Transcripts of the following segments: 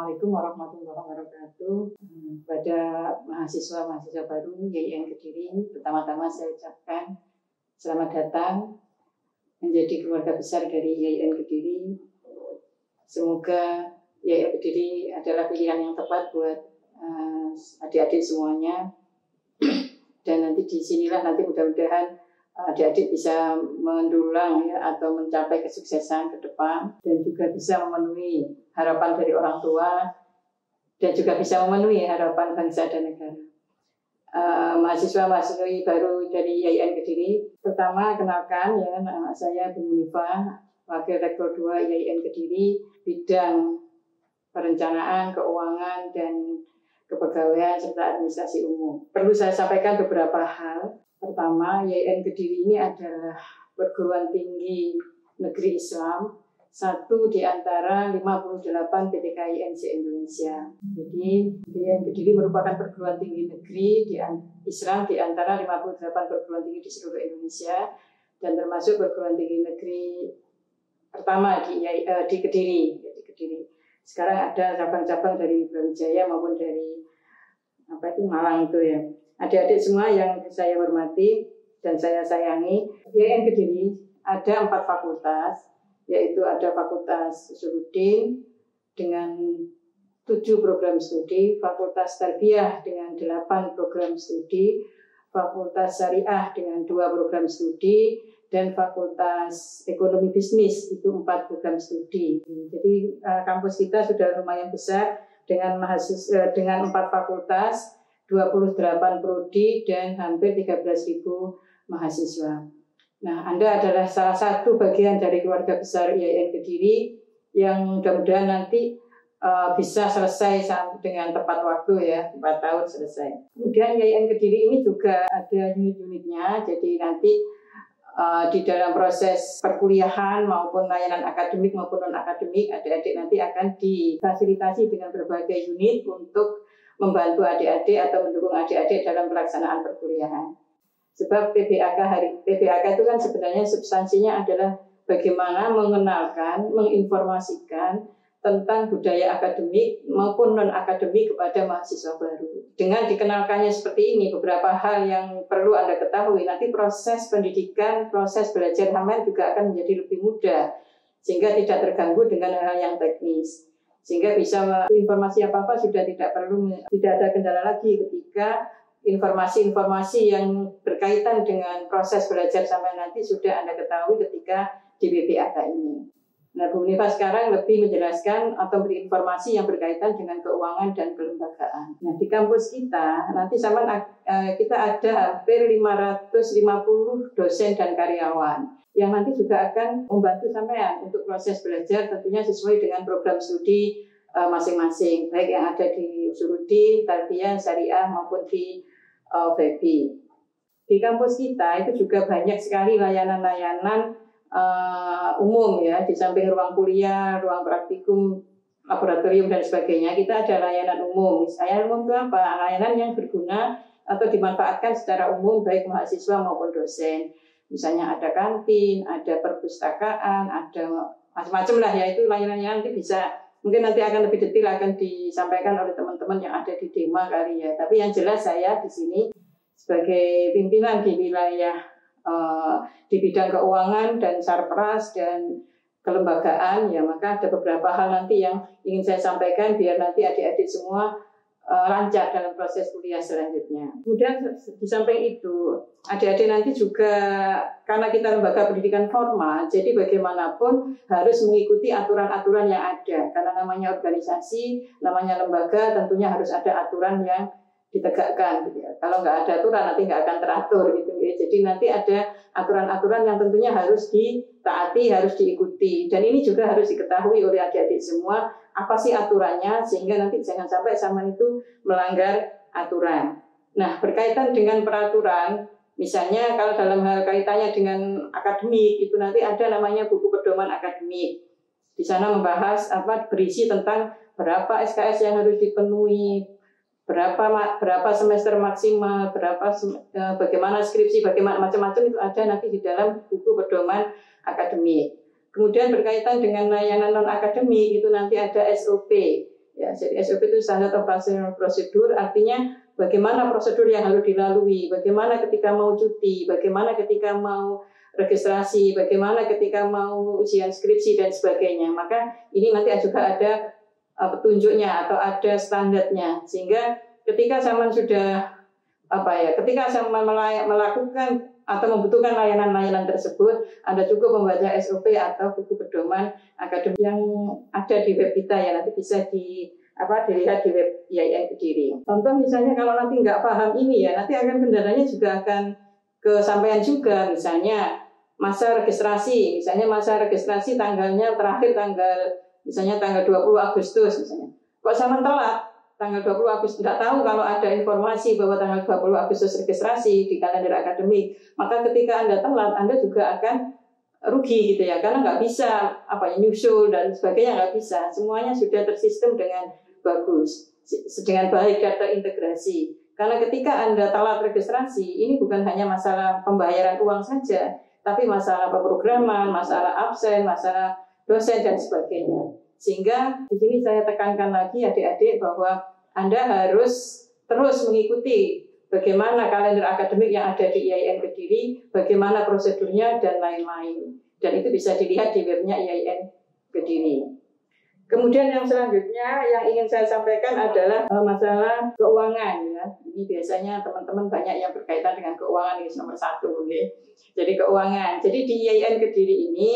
Assalamualaikum warahmatullahi wabarakatuh. Pada mahasiswa-mahasiswa baru YIN Kediri, pertama-tama saya ucapkan selamat datang menjadi keluarga besar dari YIN Kediri. Semoga YIN Kediri adalah pilihan yang tepat buat adik-adik semuanya. Dan nanti disinilah nanti mudah-mudahan adik-adik bisa mendulang ya, atau mencapai kesuksesan ke depan dan juga bisa memenuhi harapan dari orang tua dan juga bisa memenuhi harapan bangsa dan negara. Mahasiswa-mahasiswi baru dari YIN Kediri, pertama kenalkan ya, nama saya Bu Munifa, Wakil Rektor 2 YIN Kediri, bidang perencanaan, keuangan, dan kepegawaian serta administrasi umum. Perlu saya sampaikan beberapa hal. Pertama, YIN Kediri ini adalah perguruan tinggi negeri Islam, satu di antara 58 PTKIN se-Indonesia. Jadi, YIN Kediri merupakan perguruan tinggi negeri di Islam di antara 58 perguruan tinggi di seluruh Indonesia, dan termasuk perguruan tinggi negeri pertama di Kediri. Sekarang ada cabang-cabang dari Brawijaya maupun dari Malang itu ya. Adik-adik semua yang saya hormati dan saya sayangi, YIN Kediri ada 4 fakultas, yaitu ada Fakultas Usuluddin dengan 7 program studi, Fakultas Tarbiyah dengan 8 program studi, Fakultas Syariah dengan 2 program studi, dan Fakultas Ekonomi Bisnis itu 4 program studi. Jadi kampus kita sudah lumayan besar dengan mahasiswa dengan 4 fakultas, 28 prodi dan hampir 13.000 mahasiswa. Nah, Anda adalah salah satu bagian dari keluarga besar YIN Kediri yang mudah-mudahan nanti bisa selesai dengan tepat waktu ya, 4 tahun selesai. Kemudian YIN Kediri ini juga ada unit-unitnya, jadi nanti di dalam proses perkuliahan maupun layanan akademik maupun non-akademik, adik-adik nanti akan difasilitasi dengan berbagai unit untuk membantu adik-adik atau mendukung adik-adik dalam pelaksanaan perkuliahan. Sebab PBAK itu kan sebenarnya substansinya adalah bagaimana mengenalkan, menginformasikan tentang budaya akademik maupun non-akademik kepada mahasiswa baru. Dengan dikenalkannya seperti ini, beberapa hal yang perlu Anda ketahui, nanti proses pendidikan, proses belajar Haman juga akan menjadi lebih mudah, sehingga tidak terganggu dengan hal yang teknis. Sehingga bisa informasi apa-apa sudah tidak ada kendala lagi ketika informasi-informasi yang berkaitan dengan proses belajar sampai nanti sudah Anda ketahui ketika di BPAK ini. Nah, Bu Munifa sekarang lebih menjelaskan atau beri informasi yang berkaitan dengan keuangan dan kelembagaan. Nah, di kampus kita nanti kita ada hampir 550 dosen dan karyawan yang nanti juga akan membantu sampean untuk proses belajar tentunya sesuai dengan program studi masing-masing, baik yang ada di Usuluddin, Tarbiyah, Syariah maupun di FEBI. Di kampus kita itu juga banyak sekali layanan-layanan umum ya, di samping ruang kuliah, ruang praktikum, laboratorium dan sebagainya, kita ada layanan umum. Layanan umum itu apa? Layanan yang berguna atau dimanfaatkan secara umum baik mahasiswa maupun dosen. Misalnya ada kantin, ada perpustakaan, ada macam-macam lah ya, itu layanannya nanti bisa, mungkin nanti akan lebih detail akan disampaikan oleh teman-teman yang ada di Dema kali ya. Tapi yang jelas saya di sini sebagai pimpinan di wilayah di bidang keuangan dan sarpras dan kelembagaan ya, maka ada beberapa hal nanti yang ingin saya sampaikan biar nanti adik-adik semua lancar dalam proses kuliah selanjutnya. Kemudian di samping itu, adik-adik nanti juga karena kita lembaga pendidikan formal, jadi bagaimanapun harus mengikuti aturan-aturan yang ada. Karena namanya organisasi, namanya lembaga, tentunya harus ada aturan yang ditegakkan. Gitu ya. Kalau nggak ada aturan nanti nggak akan teratur gitu ya. Jadi nanti ada aturan-aturan yang tentunya harus ditaati, harus diikuti. Dan ini juga harus diketahui oleh adik-adik semua apa sih aturannya, sehingga nanti jangan sampai zaman itu melanggar aturan. Nah, berkaitan dengan peraturan, misalnya kalau dalam hal kaitannya dengan akademik, itu nanti ada namanya buku pedoman akademik. Di sana membahas berisi tentang berapa SKS yang harus dipenuhi, berapa semester maksimal, bagaimana skripsi, bagaimana macam-macam itu ada nanti di dalam buku pedoman akademik. Kemudian berkaitan dengan layanan non-akademik itu nanti ada SOP. Ya, jadi SOP itu Standard Operational Procedure, artinya bagaimana prosedur yang harus dilalui, bagaimana ketika mau cuti, bagaimana ketika mau registrasi, bagaimana ketika mau ujian skripsi dan sebagainya. Maka ini nanti juga ada petunjuknya atau ada standarnya, sehingga ketika zaman sudah ketika zaman melakukan atau membutuhkan layanan-layanan tersebut, Anda cukup membaca SOP atau buku pedoman akademik yang ada di web kita, ya nanti bisa dilihat di web IAIN Kediri. Contoh misalnya kalau nanti nggak paham ini ya, nanti akan kendalanya juga akan kesampaian juga. Misalnya masa registrasi tanggalnya terakhir misalnya tanggal 20 Agustus misalnya. Kok sama telat? Tanggal 20 Agustus, tidak tahu kalau ada informasi bahwa tanggal 20 Agustus registrasi di kalender akademik, maka ketika Anda telat, Anda juga akan rugi gitu ya, karena nggak bisa nyusul dan sebagainya, nggak bisa. Semuanya sudah tersistem dengan bagus, dengan baik dan terintegrasi. Karena ketika Anda telat registrasi, ini bukan hanya masalah pembayaran uang saja, tapi masalah pemrograman, masalah absen, masalah dosen dan sebagainya. Sehingga di sini saya tekankan lagi adik-adik bahwa Anda harus terus mengikuti bagaimana kalender akademik yang ada di IAIN Kediri, bagaimana prosedurnya dan lain-lain. Dan itu bisa dilihat di webnya IAIN Kediri. Kemudian yang selanjutnya yang ingin saya sampaikan adalah masalah keuangan ya. Ini biasanya teman-teman banyak yang berkaitan dengan keuangan, ini nomor 1. Okay? Jadi keuangan. Jadi di IAIN Kediri ini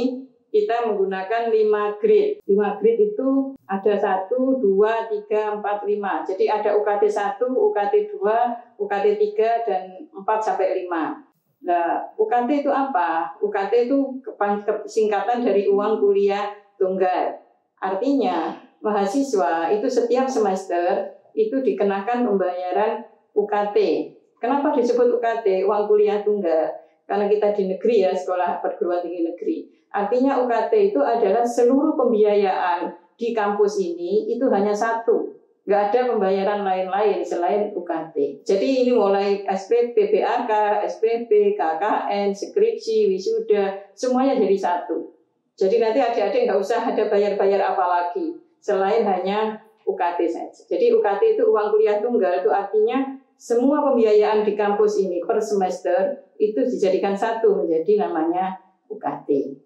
kita menggunakan 5 grade. 5 grade itu ada 1, 2, 3, 4, 5. Jadi ada UKT 1, UKT 2, UKT 3, dan 4 sampai 5. Nah, UKT itu apa? UKT itu singkatan dari uang kuliah tunggal. Artinya, mahasiswa itu setiap semester itu dikenakan pembayaran UKT. Kenapa disebut UKT, uang kuliah tunggal? Karena kita di negeri ya, sekolah perguruan tinggi negeri. Artinya UKT itu adalah seluruh pembiayaan di kampus ini itu hanya satu. Nggak ada pembayaran lain-lain selain UKT. Jadi ini mulai SPP, BAK, SPP, KKN, skripsi, wisuda, semuanya jadi satu. Jadi nanti adik-adik nggak usah ada bayar-bayar apa lagi selain hanya UKT saja. Jadi UKT itu uang kuliah tunggal, itu artinya semua pembiayaan di kampus ini per semester itu dijadikan satu menjadi namanya UKT.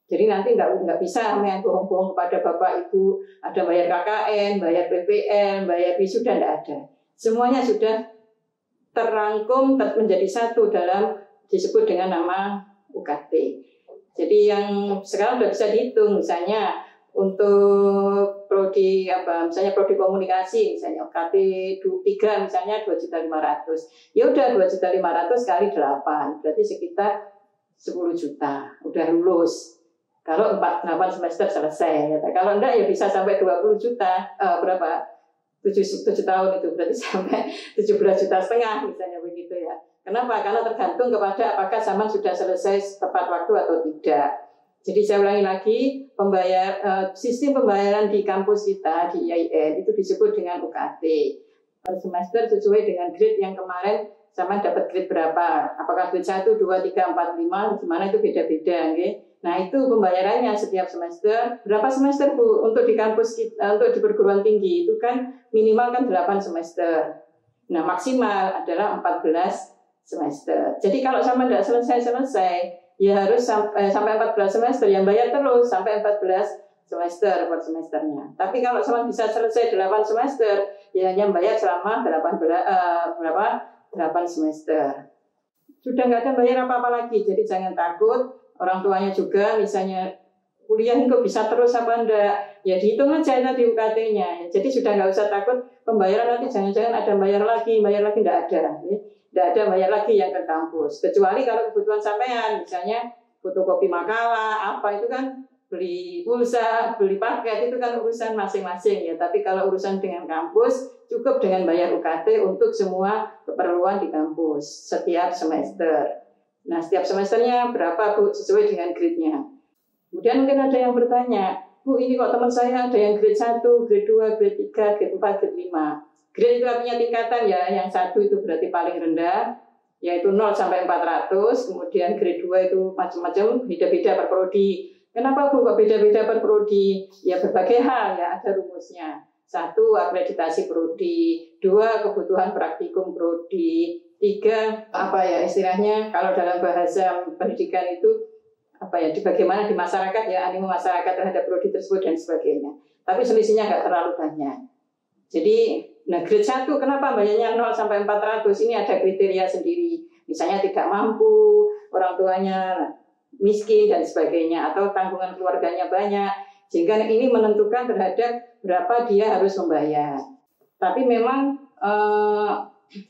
Jadi nanti nggak bisa main bohong-bohong kepada Bapak Ibu, ada bayar KKN, bayar PPN, bayar wisuda, tidak ada. Semuanya sudah terangkum menjadi satu dalam disebut dengan nama UKT. Jadi yang sekarang sudah bisa dihitung, misalnya untuk prodi misalnya prodi komunikasi, misalnya UKT 3 misalnya 2.500.000. Ya udah 2.500.000 kali 8, berarti sekitar 10 juta, udah lulus. Kalau 8 semester selesai, kalau enggak ya bisa sampai 20 juta, 7 tahun itu berarti sampai 17,5 juta misalnya begitu ya. Kenapa? Karena tergantung kepada apakah zaman sudah selesai tepat waktu atau tidak. Jadi saya ulangi lagi, sistem pembayaran di kampus kita di IAIN itu disebut dengan UKT. Per semester sesuai dengan grade yang kemarin sama dapat grade berapa. Apakah grade 1, 2, 3, 4, 5, gimana itu beda-beda. Okay? Nah itu pembayarannya setiap semester. Berapa semester Bu? Untuk di kampus kita, untuk di perguruan tinggi itu kan minimal kan 8 semester. Nah maksimal adalah 14 semester. Jadi kalau sama tidak selesai-selesai, ya harus sampai 14 semester, yang bayar terus sampai 14 semester per semesternya. Tapi kalau sama bisa selesai 8 semester, ya hanya bayar selama 8 semester. Sudah nggak ada bayar apa-apa lagi, jadi jangan takut. Orang tuanya juga misalnya kuliah kok bisa terus apa enggak, ya dihitung aja tadi UKT-nya. Jadi sudah nggak usah takut pembayaran nanti jangan-jangan ada bayar lagi enggak ada. Ya. Tidak ada bayar lagi yang ke kampus. Kecuali kalau kebutuhan sampean, misalnya fotokopi makalah, apa itu kan beli pulsa, beli paket itu kan urusan masing-masing ya. Tapi kalau urusan dengan kampus cukup dengan bayar UKT untuk semua keperluan di kampus setiap semester. Nah, setiap semesternya berapa Bu sesuai dengan grade-nya. Kemudian mungkin ada yang bertanya, Bu ini kok teman saya ada yang grade 1, grade 2, grade 3, grade 4, grade 5. Grade itu artinya tingkatan ya, yang 1 itu berarti paling rendah, yaitu 0 sampai 400, kemudian grade 2 itu macam-macam, beda-beda per prodi. Kenapa Bu kok beda-beda per prodi? Ya berbagai hal ya, ada rumusnya. 1, akreditasi prodi, 2, kebutuhan praktikum prodi, 3, istilahnya kalau dalam bahasa pendidikan itu bagaimana di masyarakat ya, animo masyarakat terhadap prodi tersebut dan sebagainya. Tapi selisihnya nggak terlalu banyak. Jadi, grade 1 kenapa bayarnya 0 sampai 400? Ini ada kriteria sendiri. Misalnya tidak mampu, orang tuanya miskin dan sebagainya, atau tanggungan keluarganya banyak. Sehingga ini menentukan terhadap berapa dia harus membayar. Tapi memang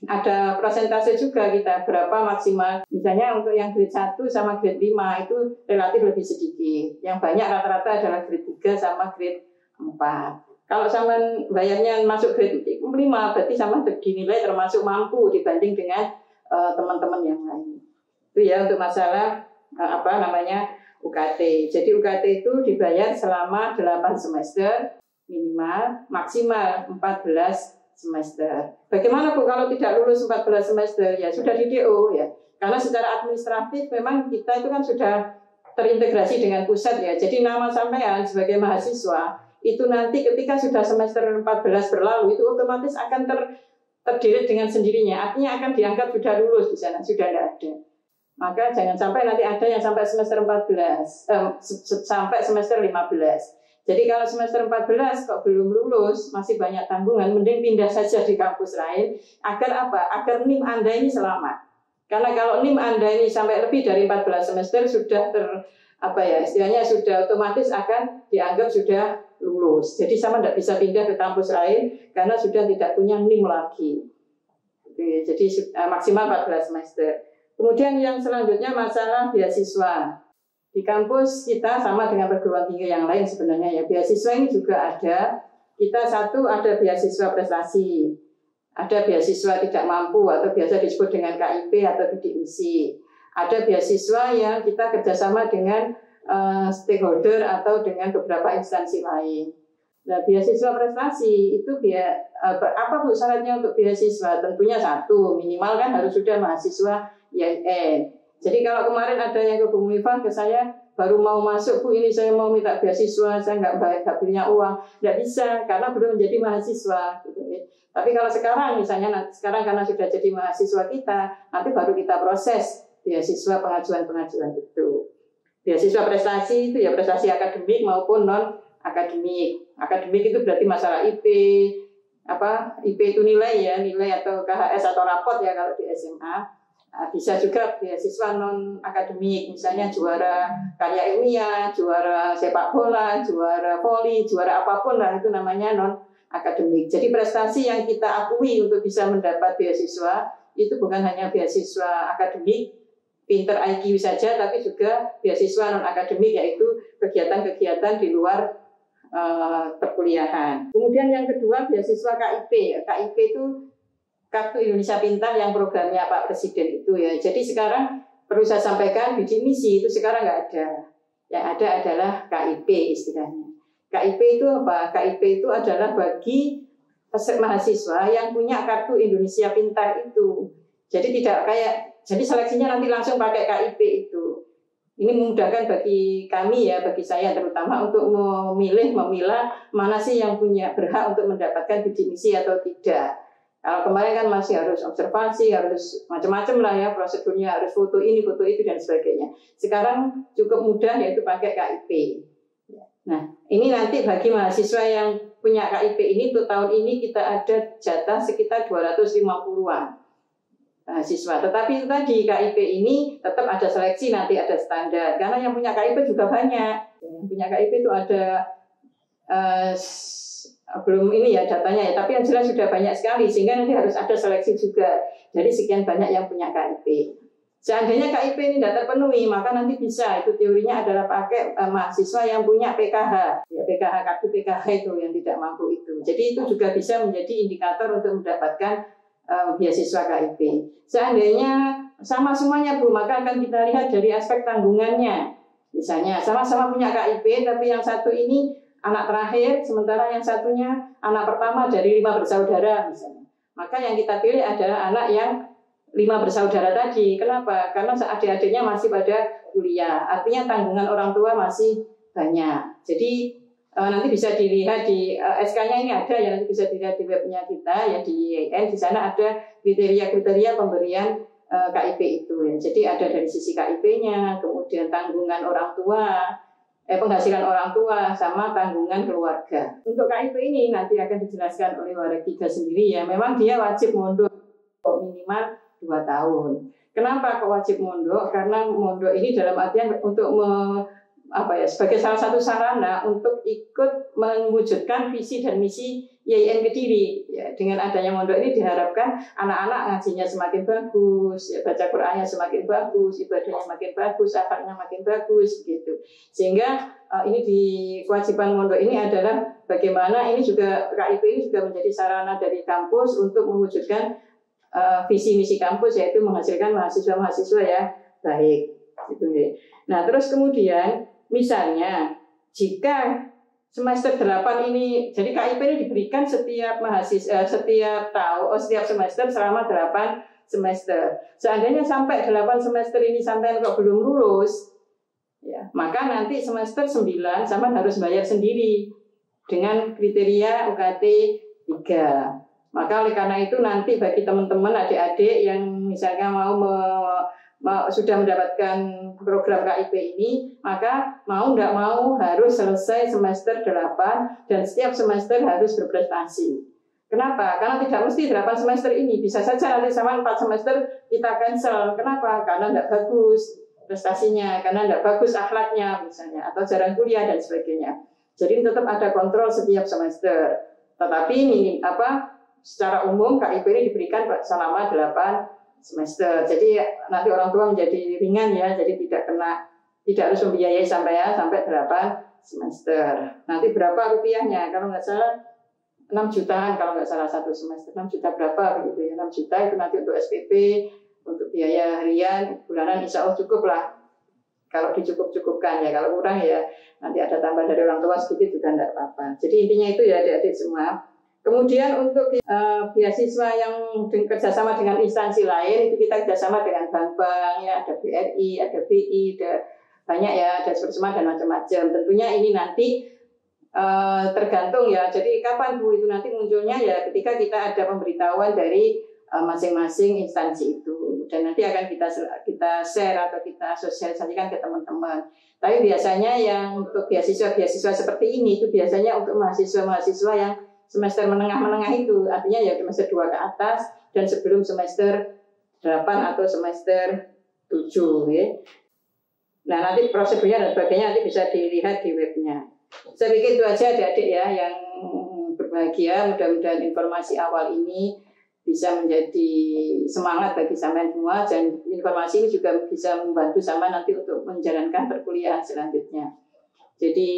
ada persentase juga kita berapa maksimal. Misalnya untuk yang grade 1 sama grade 5 itu relatif lebih sedikit. Yang banyak rata-rata adalah grade 3 sama grade 4. Kalau sama bayarnya masuk grade 5 berarti sama dinilai termasuk mampu dibanding dengan teman-teman yang lain. Itu ya untuk masalah UKT. Jadi UKT itu dibayar selama 8 semester minimal, maksimal 14 semester. Bagaimana Bu kalau tidak lulus 14 semester? Ya sudah di DO ya. Karena secara administratif memang kita itu kan sudah terintegrasi dengan pusat ya. Jadi nama sampean sebagai mahasiswa itu nanti ketika sudah semester 14 berlalu itu otomatis akan terdiri dengan sendirinya. Artinya akan dianggap sudah lulus di sana, sudah tidak ada. Maka jangan sampai nanti ada yang sampai semester 14, sampai semester 15. Jadi kalau semester 14 kok belum lulus, masih banyak tanggungan, mending pindah saja di kampus lain. Agar apa? Agar NIM Anda ini selamat. Karena kalau NIM Anda ini sampai lebih dari 14 semester sudah istilahnya sudah otomatis akan dianggap sudah lulus. Jadi sama tidak bisa pindah ke kampus lain karena sudah tidak punya NIM lagi. Jadi maksimal 14 semester. Kemudian yang selanjutnya masalah beasiswa. Di kampus kita sama dengan perguruan tinggi yang lain sebenarnya ya. Beasiswa ini juga ada. Kita satu ada beasiswa prestasi. Ada beasiswa tidak mampu atau biasa disebut dengan KIP atau bidik misi. Ada beasiswa yang kita kerjasama dengan stakeholder atau dengan beberapa instansi lain. Nah, beasiswa prestasi itu apa Bu syaratnya untuk beasiswa? Tentunya 1, minimal kan harus sudah mahasiswa IAIN. Jadi kalau kemarin ada yang ke Bu Munifah ke saya, baru mau masuk Bu, ini saya mau minta beasiswa, saya nggak punya uang, nggak bisa karena belum menjadi mahasiswa. Gitu. Tapi kalau sekarang misalnya sekarang karena sudah jadi mahasiswa kita, nanti baru kita proses beasiswa pengajuan itu. Beasiswa prestasi itu ya prestasi akademik maupun non akademik. Akademik itu berarti masalah IP, IP itu nilai atau KHS atau rapot ya kalau di SMA. Bisa juga beasiswa non akademik, misalnya juara karya ilmiah, juara sepak bola, juara voli, juara apapun lah itu namanya non akademik. Jadi prestasi yang kita akui untuk bisa mendapat beasiswa itu bukan hanya beasiswa akademik, pinter IQ saja, tapi juga beasiswa non akademik yaitu kegiatan-kegiatan di luar perkuliahan. Kemudian yang kedua beasiswa KIP. KIP itu Kartu Indonesia Pintar yang programnya Pak Presiden itu ya. Jadi sekarang perlu saya sampaikan bidik misi itu sekarang nggak ada. Yang ada adalah KIP istilahnya. KIP itu apa? KIP itu adalah bagi mahasiswa yang punya Kartu Indonesia Pintar itu. Jadi jadi seleksinya nanti langsung pakai KIP itu. Ini memudahkan bagi kami ya, bagi saya terutama untuk memilah mana sih yang punya berhak untuk mendapatkan bidik misi atau tidak. Kalau kemarin kan masih harus observasi, harus macam-macam lah ya prosedurnya, harus foto ini, foto itu dan sebagainya. Sekarang cukup mudah yaitu pakai KIP. Nah, ini nanti bagi mahasiswa yang punya KIP ini untuk tahun ini kita ada jatah sekitar 250-an mahasiswa. Tetapi itu tadi KIP ini tetap ada seleksi, nanti ada standar. Karena yang punya KIP juga banyak. Yang punya KIP itu ada belum ini ya datanya ya, tapi yang jelas sudah banyak sekali sehingga nanti harus ada seleksi juga dari sekian banyak yang punya KIP. Seandainya KIP ini tidak terpenuhi, maka nanti bisa itu teorinya adalah pakai mahasiswa yang punya PKH, ya PKH kartu PKH itu yang tidak mampu itu. Jadi itu juga bisa menjadi indikator untuk mendapatkan beasiswa KIP. Seandainya sama semuanya Bu, maka akan kita lihat dari aspek tanggungannya. Misalnya sama-sama punya KIP, tapi yang satu ini anak terakhir, sementara yang satunya anak pertama dari 5 bersaudara misalnya. Maka yang kita pilih adalah anak yang 5 bersaudara tadi. Kenapa? Karena adik-adiknya masih pada kuliah. Artinya tanggungan orang tua masih banyak. Jadi nanti bisa dilihat di SK-nya ini ada ya, nanti bisa dilihat di webnya kita ya di IAIN. Di sana ada kriteria-kriteria pemberian KIP itu ya. Jadi ada dari sisi KIP-nya, kemudian tanggungan orang tua, penghasilan orang tua, sama tanggungan keluarga. Untuk KIP ini nanti akan dijelaskan oleh Waregida sendiri ya. Memang dia wajib mondok minimal 2 tahun. Kenapa kok wajib mondok? Karena mondok ini dalam artian untuk sebagai salah satu sarana untuk ikut mewujudkan visi dan misi IAIN Kediri. Ya, dengan adanya mondok ini diharapkan anak-anak ngajinya semakin bagus, ya, baca Qur'annya semakin bagus, ibadahnya semakin bagus, akhlaknya makin bagus, gitu. Sehingga ini di kewajiban mondok ini adalah bagaimana ini juga KIP ini juga menjadi sarana dari kampus untuk mewujudkan visi misi kampus, yaitu menghasilkan mahasiswa-mahasiswa ya baik. Gitu. Nah terus kemudian misalnya jika semester 8 ini, jadi KIP ini diberikan setiap mahasiswa setiap semester selama 8 semester. Seandainya sampai 8 semester ini sampai kok belum lulus, ya, maka nanti semester 9 sampai harus bayar sendiri dengan kriteria UKT 3. Maka oleh karena itu nanti bagi teman-teman adik-adik yang misalnya sudah mendapatkan program KIP ini, maka mau tidak mau harus selesai semester 8 dan setiap semester harus berprestasi. Kenapa? Karena tidak mesti 8 semester ini, bisa saja nanti sama 4 semester kita cancel. Kenapa? Karena tidak bagus prestasinya, karena tidak bagus akhlaknya misalnya, atau jarang kuliah dan sebagainya. Jadi tetap ada kontrol setiap semester. Tetapi secara umum KIP ini diberikan selama 8 semester. Jadi nanti orang tua menjadi ringan ya, jadi tidak harus membiayai sampai 8 semester. Nanti berapa rupiahnya? Kalau nggak salah 6 jutaan kalau nggak salah satu semester. 6 juta berapa begitu ya? 6 juta itu nanti untuk SPP, untuk biaya harian, bulanan insya Allah cukup lah. Kalau dicukup-cukupkan ya, kalau kurang ya nanti ada tambah dari orang tua sedikit juga tidak apa-apa. Jadi intinya itu ya adik-adik semua. Kemudian untuk beasiswa yang kerjasama dengan instansi lain, itu kita kerjasama dengan bank-bank, ya, ada BRI, ada BI, ada banyak ya, ada Spursma dan macam-macam. Tentunya ini nanti tergantung ya. Jadi kapan Bu itu nanti munculnya ya ketika kita ada pemberitahuan dari masing-masing instansi itu, dan nanti akan kita share atau kita sosialisasikan ke teman-teman. Tapi biasanya yang untuk beasiswa seperti ini itu biasanya untuk mahasiswa-mahasiswa yang semester menengah-menengah itu, artinya ya semester 2 ke atas dan sebelum semester 8 atau semester 7 ya. Nah nanti prosedurnya dan sebagainya nanti bisa dilihat di webnya. Saya pikir itu aja adik-adik ya yang berbahagia. Mudah-mudahan informasi awal ini bisa menjadi semangat bagi sampean semua, dan informasi ini juga bisa membantu sama nanti untuk menjalankan perkuliahan selanjutnya. Jadi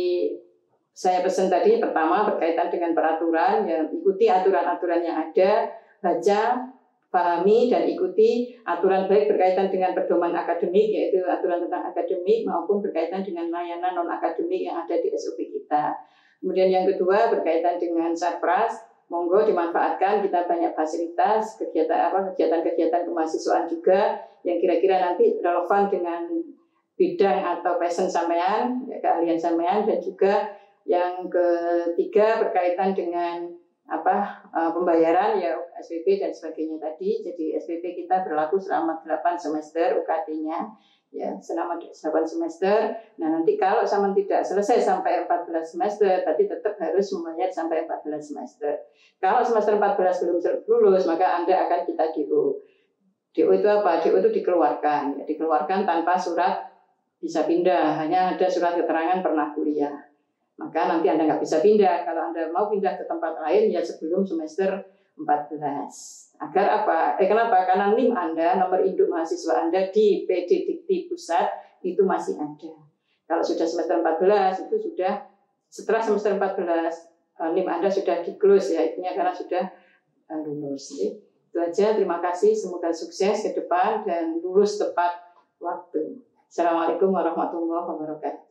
saya pesan tadi pertama berkaitan dengan peraturan, ya ikuti aturan-aturan yang ada, baca, pahami dan ikuti aturan baik berkaitan dengan pedoman akademik, yaitu aturan tentang akademik maupun berkaitan dengan layanan non akademik yang ada di SOP kita. Kemudian yang kedua berkaitan dengan Sarpras, monggo dimanfaatkan, kita banyak fasilitas kegiatan-kegiatan kemahasiswaan juga yang kira-kira nanti relevan dengan bidang atau passion sampean, ya, keahlian sampean, dan juga yang ketiga berkaitan dengan pembayaran ya SPP dan sebagainya tadi. Jadi SPP kita berlaku selama 8 semester UKT-nya ya selama 8 semester. Nah nanti kalau sama tidak selesai sampai 14 semester, tadi tetap harus membayar sampai 14 semester. Kalau semester 14 belum lulus, maka Anda akan kita DO. DO itu apa? DO itu dikeluarkan. Ya, dikeluarkan tanpa surat bisa pindah, hanya ada surat keterangan pernah kuliah. Maka nanti Anda nggak bisa pindah. Kalau Anda mau pindah ke tempat lain ya sebelum semester 14. Agar apa? Kenapa? Karena NIM Anda, nomor induk mahasiswa Anda di PD Dikti Pusat itu masih ada. Kalau sudah semester 14 itu sudah setelah semester 14 NIM Anda sudah di-close ya, intinya karena sudah lulus. Itu aja, terima kasih, semoga sukses ke depan dan lulus tepat waktu. Assalamualaikum warahmatullahi wabarakatuh.